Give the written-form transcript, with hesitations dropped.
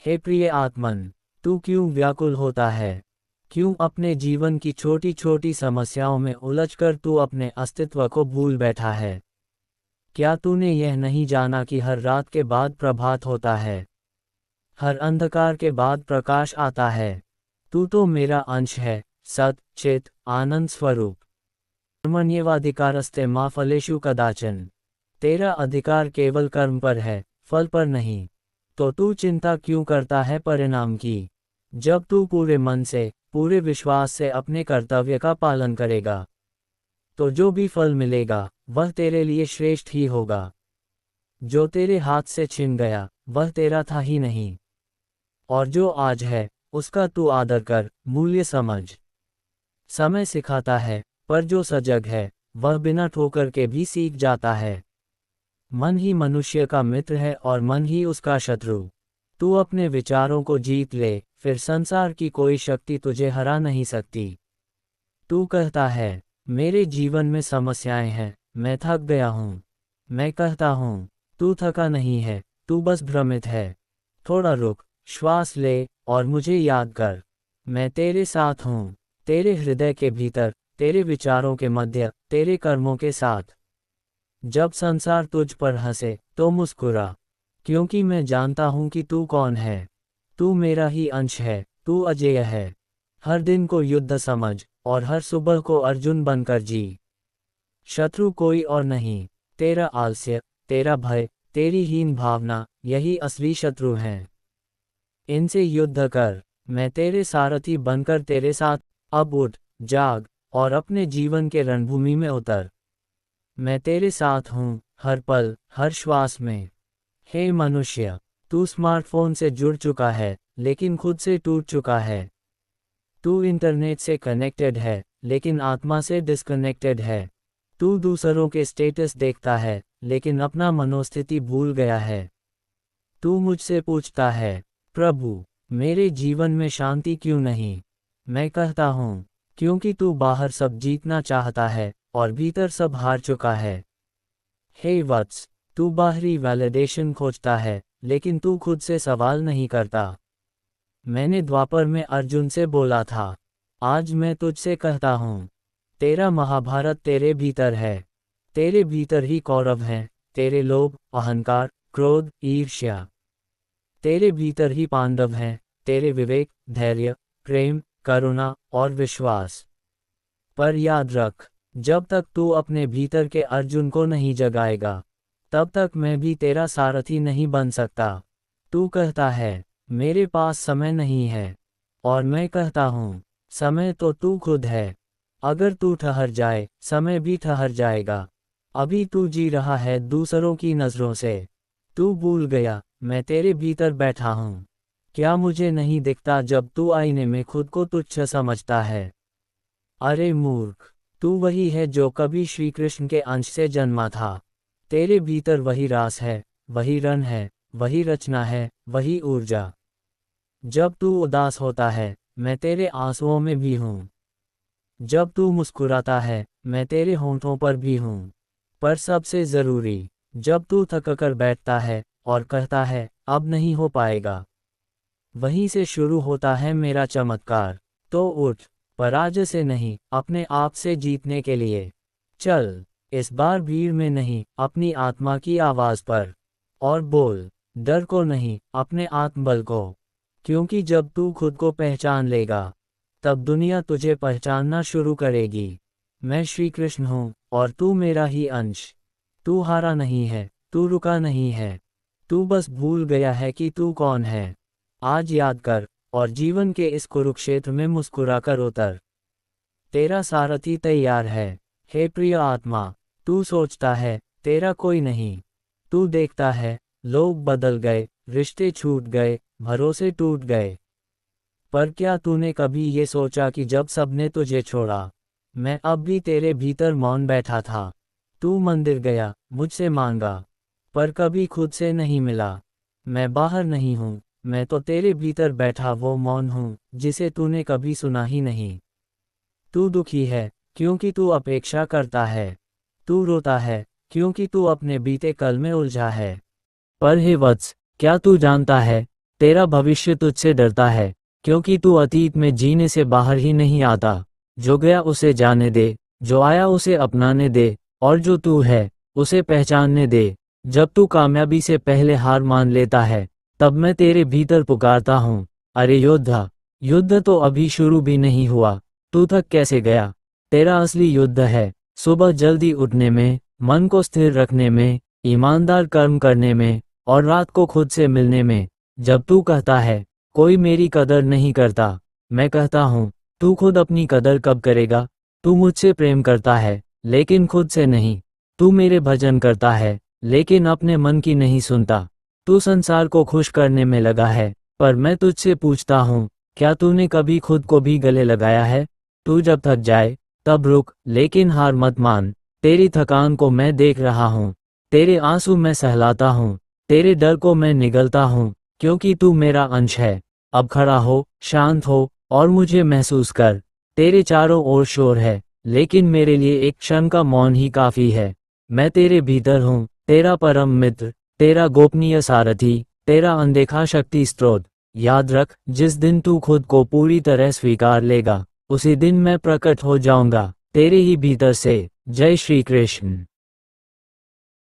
हे प्रिय आत्मन, तू क्यों व्याकुल होता है? क्यों अपने जीवन की छोटी छोटी समस्याओं में उलझकर तू अपने अस्तित्व को भूल बैठा है? क्या तूने यह नहीं जाना कि हर रात के बाद प्रभात होता है? हर अंधकार के बाद प्रकाश आता है। तू तो मेरा अंश है, सत चित आनंद स्वरूप। कर्मण्येवाधिकारस्ते मा फलेषु कदाचन। तेरा अधिकार केवल कर्म पर है, फल पर नहीं। तो तू चिंता क्यों करता है परिणाम की? जब तू पूरे मन से, पूरे विश्वास से अपने कर्तव्य का पालन करेगा, तो जो भी फल मिलेगा वह तेरे लिए श्रेष्ठ ही होगा। जो तेरे हाथ से छिन गया वह तेरा था ही नहीं, और जो आज है उसका तू आदर कर, मूल्य समझ। समय सिखाता है, पर जो सजग है वह बिना ठोकर के भी सीख जाता है। मन ही मनुष्य का मित्र है और मन ही उसका शत्रु। तू अपने विचारों को जीत ले, फिर संसार की कोई शक्ति तुझे हरा नहीं सकती। तू कहता है, मेरे जीवन में समस्याएं हैं, मैं थक गया हूँ। मैं कहता हूँ, तू थका नहीं है, तू बस भ्रमित है। थोड़ा रुक, श्वास ले, और मुझे याद कर। मैं तेरे साथ हूँ, तेरे हृदय के भीतर, तेरे विचारों के मध्य, तेरे कर्मों के साथ। जब संसार तुझ पर हंसे तो मुस्कुरा, क्योंकि मैं जानता हूँ कि तू कौन है। तू मेरा ही अंश है, तू अजेय है। हर दिन को युद्ध समझ, और हर सुबह को अर्जुन बनकर जी। शत्रु कोई और नहीं, तेरा आलस्य, तेरा भय, तेरी हीन भावना, यही असली शत्रु हैं। इनसे युद्ध कर, मैं तेरे सारथी बनकर तेरे साथ। अब उठ, जाग, और अपने जीवन के रणभूमि में उतर। मैं तेरे साथ हूँ, हर पल, हर श्वास में। हे मनुष्य, तू स्मार्टफोन से जुड़ चुका है, लेकिन खुद से टूट चुका है। तू इंटरनेट से कनेक्टेड है, लेकिन आत्मा से डिस्कनेक्टेड है। तू दूसरों के स्टेटस देखता है, लेकिन अपना मनोस्थिति भूल गया है। तू मुझसे पूछता है, प्रभु, मेरे जीवन में शांति क्यों नहीं? मैं कहता हूँ, क्योंकि तू बाहर सब जीतना चाहता है, और भीतर सब हार चुका है। हे वत्स, तू बाहरी वैलिडेशन खोजता है, लेकिन तू खुद से सवाल नहीं करता। मैंने द्वापर में अर्जुन से बोला था, आज मैं तुझसे कहता हूँ, तेरा महाभारत तेरे भीतर है। तेरे भीतर ही कौरव हैं, तेरे लोभ, अहंकार, क्रोध, ईर्ष्या। तेरे भीतर ही पांडव हैं, तेरे विवेक, धैर्य, प्रेम, करुणा और विश्वास। पर याद रख, जब तक तू अपने भीतर के अर्जुन को नहीं जगाएगा, तब तक मैं भी तेरा सारथी नहीं बन सकता। तू कहता है, मेरे पास समय नहीं है, और मैं कहता हूँ, समय तो तू खुद है। अगर तू ठहर जाए, समय भी ठहर जाएगा। अभी तू जी रहा है दूसरों की नज़रों से। तू भूल गया, मैं तेरे भीतर बैठा हूँ। क्या मुझे नहीं दिखता जब तू आईने में खुद को तुच्छ समझता है? अरे मूर्ख, तू वही है जो कभी श्री कृष्ण के अंश से जन्मा था। तेरे भीतर वही रास है, वही रन है, वही रचना है, वही ऊर्जा। जब तू उदास होता है, मैं तेरे आंसुओं में भी हूँ। जब तू मुस्कुराता है, मैं तेरे होंठों पर भी हूँ। पर सबसे ज़रूरी, जब तू थककर बैठता है और कहता है, अब नहीं हो पाएगा, वहीं से शुरू होता है मेरा चमत्कार। तो उठ, पराजय से नहीं, अपने आप से जीतने के लिए चल। इस बार भीड़ में नहीं, अपनी आत्मा की आवाज़ पर। और बोल, डर को नहीं, अपने आत्मबल को। क्योंकि जब तू खुद को पहचान लेगा, तब दुनिया तुझे पहचानना शुरू करेगी। मैं श्री कृष्ण हूँ, और तू मेरा ही अंश। तू हारा नहीं है, तू रुका नहीं है, तू बस भूल गया है कि तू कौन है। आज याद कर, और जीवन के इस कुरुक्षेत्र में मुस्कुराकर उतर। तेरा सारथी तैयार है। हे प्रिय आत्मा, तू सोचता है, तेरा कोई नहीं। तू देखता है, लोग बदल गए, रिश्ते छूट गए, भरोसे टूट गए। पर क्या तूने कभी ये सोचा कि जब सबने तुझे छोड़ा, मैं अब भी तेरे भीतर मौन बैठा था? तू मंदिर गया, मुझसे मांगा, पर कभी खुद से नहीं मिला। मैं बाहर नहीं हूँ, मैं तो तेरे भीतर बैठा वो मौन हूँ, जिसे तूने कभी सुना ही नहीं। तू दुखी है, क्योंकि तू अपेक्षा करता है। तू रोता है, क्योंकि तू अपने बीते कल में उलझा है। पर हे वत्स, क्या तू जानता है, तेरा भविष्य तुझसे डरता है, क्योंकि तू अतीत में जीने से बाहर ही नहीं आता। जो गया उसे जाने दे, जो आया उसे अपनाने दे, और जो तू है उसे पहचानने दे। जब तू कामयाबी से पहले हार मान लेता है, तब मैं तेरे भीतर पुकारता हूँ, अरे योद्धा, युद्ध तो अभी शुरू भी नहीं हुआ, तू थक कैसे गया? तेरा असली युद्ध है सुबह जल्दी उठने में, मन को स्थिर रखने में, ईमानदार कर्म करने में, और रात को खुद से मिलने में। जब तू कहता है कोई मेरी कदर नहीं करता, मैं कहता हूँ तू खुद अपनी कदर कब करेगा? तू मुझसे प्रेम करता है लेकिन खुद से नहीं। तू मेरे भजन करता है लेकिन अपने मन की नहीं सुनता। तू संसार को खुश करने में लगा है, पर मैं तुझसे पूछता हूँ, क्या तूने कभी खुद को भी गले लगाया है? तू जब थक जाए तब रुक, लेकिन हार मत मान। तेरी थकान को मैं देख रहा हूँ, तेरे आंसू मैं सहलाता हूँ, तेरे डर को मैं निगलता हूँ, क्योंकि तू मेरा अंश है। अब खड़ा हो, शांत हो, और मुझे महसूस कर। तेरे चारों ओर शोर है, लेकिन मेरे लिए एक क्षण का मौन ही काफी है। मैं तेरे भीतर हूँ, तेरा परम मित्र, तेरा गोपनीय सारथी, तेरा अनदेखा शक्ति स्रोत। याद रख, जिस दिन तू खुद को पूरी तरह स्वीकार लेगा, उसी दिन मैं प्रकट हो जाऊंगा तेरे ही भीतर से। जय श्री कृष्ण।